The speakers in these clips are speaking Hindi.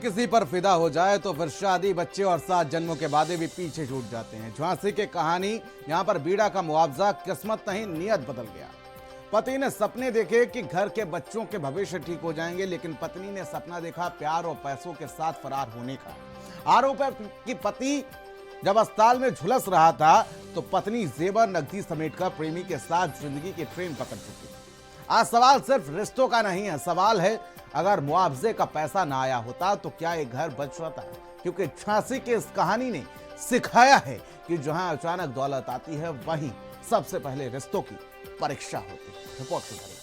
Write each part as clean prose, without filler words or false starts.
किसी पर फिदा हो जाए तो फिर शादी, बच्चे और 7 जन्मों के वादे भी पीछे छूट जाते हैं। झांसी की कहानी, यहाँ पर बीड़ा का मुआवजा, किस्मत नहीं नियत बदल गया। पति ने सपने देखे कि घर के बच्चों के भविष्य ठीक हो जाएंगे, लेकिन पत्नी ने सपना देखा प्यार और पैसों के साथ फरार होने का। आरोप है कि पति जब अस्पताल में झुलस रहा था तो पत्नी जेवर नकदी समेटकर प्रेमी के साथ जिंदगी की ट्रेन पकड़ चुकी। आज सवाल सिर्फ रिश्तों का नहीं है, सवाल है अगर मुआवजे का पैसा ना आया होता तो क्या ये घर बच जाता। क्योंकि झांसी की इस कहानी ने सिखाया है कि जहां अचानक दौलत आती है वहीं सबसे पहले रिश्तों की परीक्षा होती है। रिपोर्ट की करें।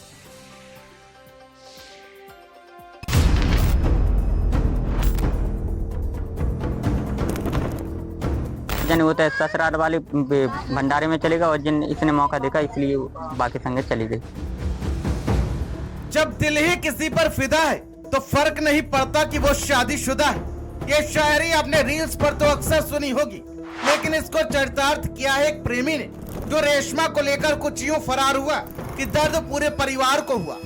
जन होता है ससुराल वाले भंडारे में चलेगा और जिन इसने मौका देखा इसलिए बाकी संगत चली गई। जब दिल ही किसी पर फिदा है तो फर्क नहीं पड़ता कि वो शादीशुदा है। ये शायरी आपने रील्स पर तो अक्सर सुनी होगी, लेकिन इसको चरितार्थ किया है एक प्रेमी ने, जो रेशमा को लेकर कुछ यूं फरार हुआ कि दर्द पूरे परिवार को हुआ।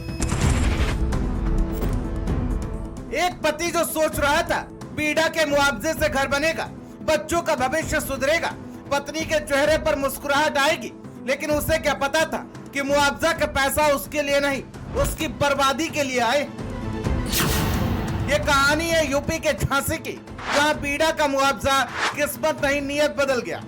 एक पति जो सोच रहा था बीड़ा के मुआवजे से घर बनेगा, बच्चों का भविष्य सुधरेगा, पत्नी के चेहरे पर मुस्कुराहट आएगी, लेकिन उसे क्या पता था कि मुआवजा का पैसा उसके लिए नहीं, उसकी बर्बादी के लिए आए। ये कहानी है यूपी के झांसी की, जहां बीड़ा का मुआवजा किस्मत नहीं नियत बदल गया।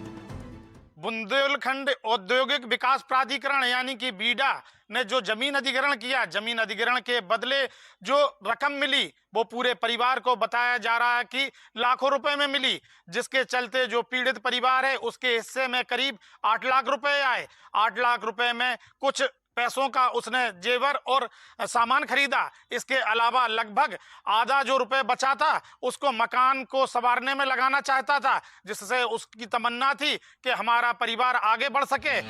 बुंदेलखंड औद्योगिक विकास प्राधिकरण यानी कि बीड़ा ने जो जमीन अधिग्रहण किया, जमीन अधिग्रहण के बदले जो रकम मिली वो पूरे परिवार को बताया जा रहा है कि लाखों रुपए में मिली, जिसके चलते जो पीड़ित परिवार है उसके हिस्से में करीब 8 लाख रुपए आए। 8 लाख रुपए में कुछ पैसों का उसने जेवर और सामान खरीदा। इसके अलावा लगभग आधा जो रुपए बचा था उसको मकान को संवारने में लगाना चाहता था, जिससे उसकी तमन्ना थी कि हमारा परिवार आगे बढ़ सके।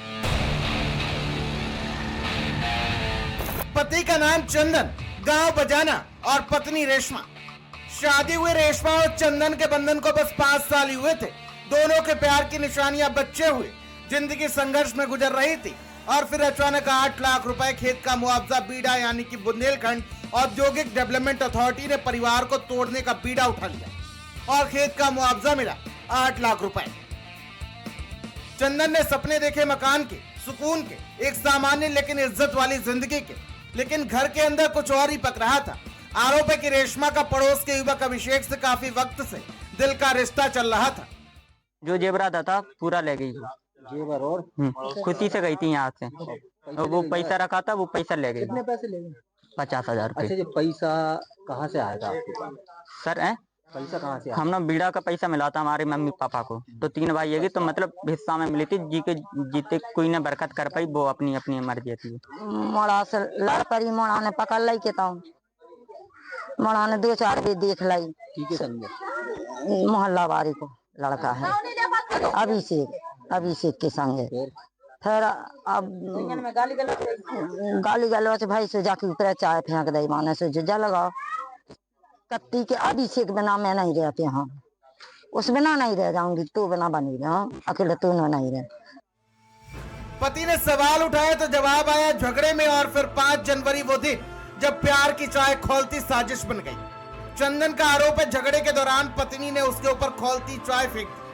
पति का नाम चंदन, गांव बजाना और पत्नी रेशमा। शादी हुए रेशमा और चंदन के बंधन को बस 5 साल ही हुए थे। दोनों के प्यार की निशानियां बच्चे हुए, जिंदगी संघर्ष में गुजर रही थी और फिर अचानक 8 लाख रुपए खेत का मुआवजा बीड़ा यानी कि बुंदेलखंड औद्योगिक डेवलपमेंट अथॉरिटी ने परिवार को तोड़ने का बीड़ा उठा लिया और खेत का मुआवजा मिला 8 लाख रुपए। चंदन ने सपने देखे मकान के, सुकून के, एक सामान्य लेकिन इज्जत वाली जिंदगी के, लेकिन घर के अंदर कुछ और ही पक रहा था। आरोप है कि रेशमा का पड़ोस के युवक अभिषेक से काफी वक्त से दिल का रिश्ता चल रहा था। जो जेवरात था पूरा ले गई। जेवर और खुशी से गई थी यहाँ से, और वो पैसा रखा था वो पैसा ले गई। कितने पैसे ले गए? 50,000 अच्छा, रुपए। ये पैसा कहाँ से आएगा आपके पास? सर है पैसा कहाँ से आया? हमने बीड़ा का पैसा मिला था हमारे मम्मी पापा को, तो 3 भाई है तो मतलब हिस्सा में मिली थी। जी के जीते कोई ने बरकत कर पाई, वो अपनी अपनी मर्जी थी। मोड़ा से लड़ पड़ी, मोड़ा ने पकड़ लाई के तो मोड़ा ने 2-4 भी देख लाई। ठीक है, समझे। मोहल्ला वाली को लड़का है अभिषेक के संगे। फिर अब गाली गलौज भाई से जाके ऊपर चाय फेंक दे, माने से जुजा लगाओ कत्ती के। अभिषेक बिना मैं नहीं रहते हैं, उस बिना नहीं रह जाऊंगी, तू बिना बनी रहा, अकेले तू नहीं रह। पति ने सवाल उठाया तो जवाब आया झगड़े में, और फिर 5 जनवरी वो दिन जब प्यार की चाय खोलती साजिश बन गई। चंदन का आरोप है झगड़े के दौरान पत्नी ने उसके ऊपर खोलती चाय फेंक दी।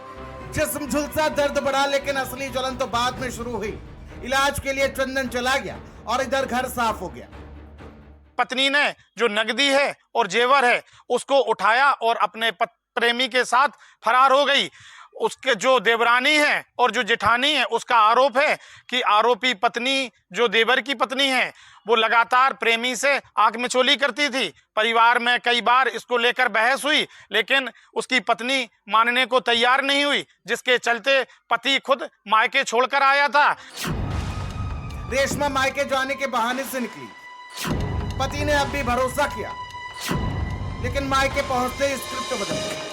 जिस्म झुलसा, दर्द बढ़ा, लेकिन असली जलन तो बाद में शुरू हुई। इलाज के लिए चंदन चला गया और इधर घर साफ हो गया। पत्नी ने जो नकदी है और जेवर है उसको उठाया और अपने प्रेमी के साथ फरार हो गई। उसके जो देवरानी है और जो जेठानी है उसका आरोप है कि आरोपी पत्नी जो देवर की पत्नी है वो लगातार प्रेमी से आंख मिचौली करती थी। परिवार में कई बार इसको लेकर बहस हुई, लेकिन उसकी पत्नी मानने को तैयार नहीं हुई, जिसके चलते पति खुद मायके छोड़कर आया था। रेशमा मायके जाने के बहाने से निकली। पति ने अब भी भरोसा किया, लेकिन मायके पहुंचते ही स्क्रिप्ट बदल गई।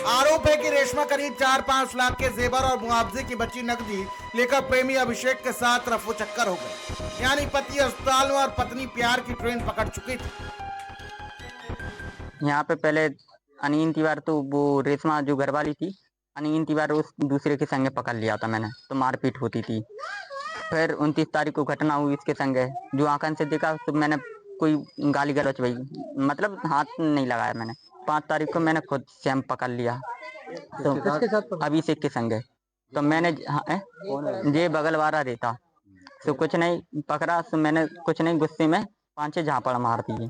आरोप है कि रेशमा करीब 4-5 लाख के जेवर और मुआवजे की बची नकदी लेकर प्रेमी अभिषेक के साथ रफू चक्कर हो गए। यानी पति अस्पताल में और पत्नी प्यार की ट्रेन पकड़ चुकी थी। यहाँ पे पहले अनीन तिवारी, तो वो रेशमा जो घरवाली थी, अनीन तिवारी उस दूसरे के संगे पकड़ लिया था मैंने, तो मारपीट होती थी। फिर 29 तारीख को घटना हुई इसके संगे, जो आंखन से देखा तो मैंने कोई गाली गलौज भाई, मतलब हाथ नहीं लगाया मैंने। 5 तारीख को मैंने खुद स्वयं पकड़ लिया, तो किसके साथ अभिषेक के संग है। तो मैंने ये बगल वाला रहता, तो कुछ नहीं पकड़ा, तो मैंने कुछ नहीं, गुस्से में 5-6 झापड़ मार दिए।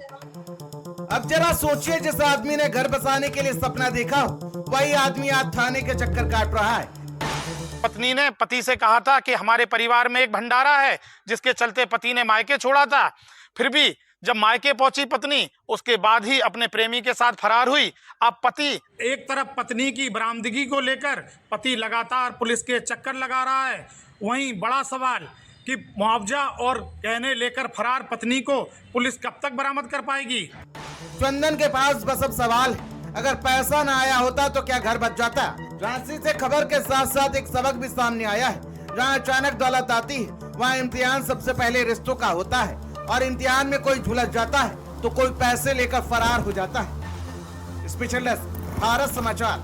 अब जरा सोचिए, जिस आदमी ने घर बसाने के लिए सपना देखा वही आदमी आज थाने के चक्कर काट रहा है। पत्नी ने पति से कहा था कि हमारे परिवार में एक भंडारा है, जिसके चलते पति ने मायके छोड़ा था। फिर भी जब मायके पहुंची पत्नी, उसके बाद ही अपने प्रेमी के साथ फरार हुई। अब पति एक तरफ पत्नी की बरामदगी को लेकर पति लगातार पुलिस के चक्कर लगा रहा है, वहीं बड़ा सवाल कि मुआवजा और गहने लेकर फरार पत्नी को पुलिस कब तक बरामद कर पाएगी। चंदन के पास बस अब सवाल है, अगर पैसा ना आया होता तो क्या घर बच जाता। रांची से खबर के साथ साथ एक सबक भी सामने आया है। जहाँ अचानक दौलत आती है वहाँ इम्तिहान सबसे पहले रिश्तों का होता है, और इम्तिहान में कोई झुलस जाता है तो कोई पैसे लेकर फरार हो जाता है। स्पेशल डेस्क, भारत समाचार।